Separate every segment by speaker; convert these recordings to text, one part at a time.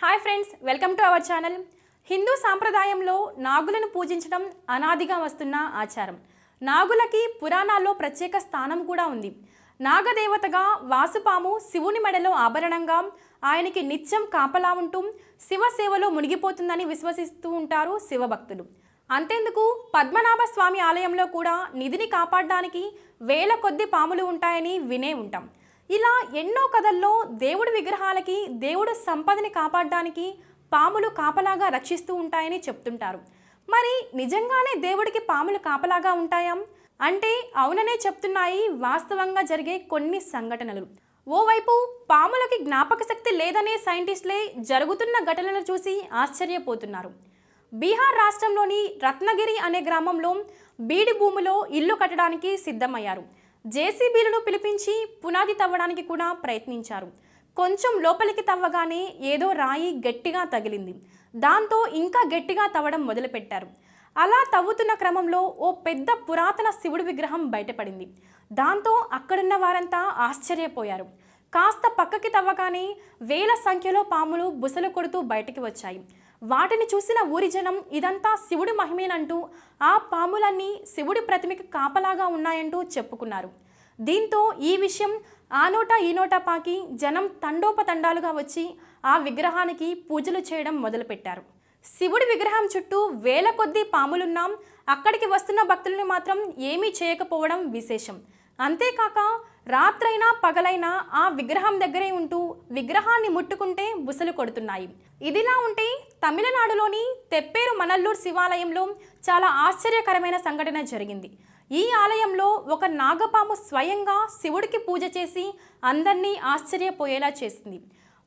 Speaker 1: Hi friends, welcome to our channel. Hindu సాంప్రదాయంలో నాగులను పూజించడం అనాదిగా వస్తున్న ఆచారం. నాగులకి పురాణాల్లో ప్రత్యేక స్థానం కూడా ఉంది. నాగదేవతగా వాసుపాము శివుని మెడలో ఆభరణంగా ఆయనకి నిత్యం కాపలా ఉంటూ శివ సేవలో మునిగిపోతుందని విశ్వసిస్తూ ఉంటారు శివభక్తులు. అంతేందుకు పద్మనాభ స్వామి ఆలయంలో కూడా నిధిని కాపాడడానికి వేల కొద్ది పాములు ఉంటాయని వినే ఉంటాం. ఇలా ఎన్నో కథల్లో దేవుడి విగ్రహాలకి దేవుడు సంపదని కాపాడడానికి పాములు కాపలాగా రక్షిస్తూ ఉంటాయని చెప్తుంటారు. మరి నిజంగానే దేవుడికి పాములు కాపలాగా ఉంటాయా అంటే అవుననే చెప్తున్నాయి వాస్తవంగా జరిగే కొన్ని సంఘటనలు. ఓవైపు పాములకి జ్ఞాపక శక్తి లేదనే సైంటిస్టులే జరుగుతున్న ఘటనలు చూసి ఆశ్చర్యపోతున్నారు. బీహార్ రాష్ట్రంలోని రత్నగిరి అనే గ్రామంలో బీడి భూమిలో ఇల్లు కట్టడానికి సిద్ధమయ్యారు. జేసీబీలను పిలిపించి పునాది తవ్వడానికి కూడా ప్రయత్నించారు. కొంచెం లోపలికి తవ్వగానే ఏదో రాయి గట్టిగా తగిలింది. దాంతో ఇంకా గట్టిగా తవ్వడం మొదలుపెట్టారు. అలా తవ్వుతున్న క్రమంలో ఓ పెద్ద పురాతన శివుడి విగ్రహం బయటపడింది. దాంతో అక్కడున్న వారంతా ఆశ్చర్యపోయారు. కాస్త పక్కకి తవ్వగానే వేల సంఖ్యలో పాములు బుసలు కొడుతూ బయటికి వచ్చాయి. వాటిని చూసిన ఊరి జనం ఇదంతా శివుడి మహిమేనంటూ ఆ పాములన్నీ శివుడి ప్రతిమకి కాపలాగా ఉన్నాయంటూ చెప్పుకున్నారు. దీంతో ఈ విషయం ఆ నోట ఈ నోట పాకి జనం తండోపతండాలుగా వచ్చి ఆ విగ్రహానికి పూజలు చేయడం మొదలుపెట్టారు. శివుడి విగ్రహం చుట్టూ వేల కొద్దీ పాములున్నాం, అక్కడికి వస్తున్న భక్తుల్ని మాత్రం ఏమీ చేయకపోవడం విశేషం. అంతేకాక రాత్రైనా పగలైనా ఆ విగ్రహం దగ్గరే ఉంటూ విగ్రహాన్ని ముట్టుకుంటే బుసలు కొడుతున్నాయి. ఇదిలా ఉంటే తమిళనాడులోని తెప్పేరు మనల్లూరు శివాలయంలో చాలా ఆశ్చర్యకరమైన సంఘటన జరిగింది. ఈ ఆలయంలో ఒక నాగపాము స్వయంగా శివుడికి పూజ చేసి అందరినీ ఆశ్చర్యపోయేలా చేసింది.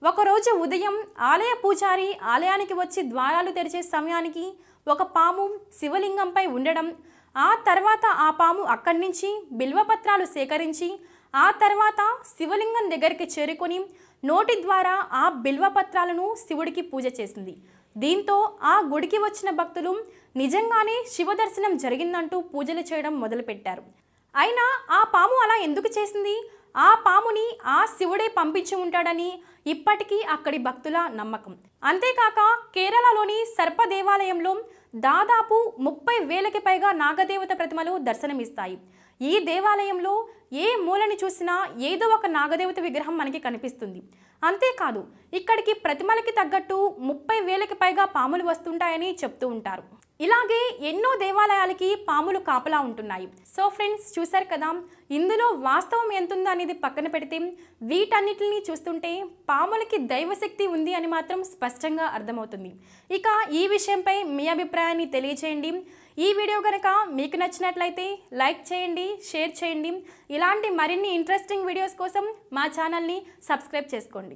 Speaker 1: ఒకరోజు ఉదయం ఆలయ పూజారి ఆలయానికి వచ్చి ద్వారాలు తెరిచే సమయానికి ఒక పాము శివలింగంపై ఉండడం, ఆ తర్వాత ఆ పాము అక్కడి నుంచి బిల్వపత్రాలు సేకరించి ఆ తర్వాత శివలింగం దగ్గరికి చేరుకొని నోటి ద్వారా ఆ బిల్వపత్రాలను శివుడికి పూజ చేసింది. దీంతో ఆ గుడికి వచ్చిన భక్తులు నిజంగానే శివ దర్శనం జరిగిందంటూ పూజలు చేయడం మొదలుపెట్టారు. అయినా ఆ పాము అలా ఎందుకు చేసింది? ఆ పాముని ఆ శివుడే పంపించి ఉంటాడని ఇప్పటికీ అక్కడి భక్తుల నమ్మకం. అంతేకాక కేరళలోని సర్ప దేవాలయంలో దాదాపు 30,000కి పైగా నాగదేవత ప్రతిమలు దర్శనమిస్తాయి. ఈ దేవాలయంలో ఏ మూలని చూసినా ఏదో ఒక నాగదేవత విగ్రహం మనకి కనిపిస్తుంది. అంతేకాదు ఇక్కడికి ప్రతిమలకి తగ్గట్టు 30,000కి పైగా పాములు వస్తుంటాయని చెప్తూ ఉంటారు. ఇలాగే ఎన్నో దేవాలయాలకి పాములు కాపలా ఉంటున్నాయి. సో ఫ్రెండ్స్, చూశారు కదా, ఇందులో వాస్తవం ఎంతుందో అనేది పక్కన పెడితే వీటన్నిటిని చూస్తుంటే పాములకి దైవశక్తి ఉంది అని మాత్రం స్పష్టంగా అర్థమవుతుంది. ఇక ఈ విషయంపై మీ అభిప్రాయాన్ని తెలియచేయండి. ఈ వీడియో కనుక మీకు నచ్చినట్లయితే లైక్ చేయండి, షేర్ చేయండి. ఇలాంటి మరిన్ని ఇంట్రెస్టింగ్ వీడియోస్ కోసం మా ఛానల్ని సబ్స్క్రైబ్ చేసుకోండి.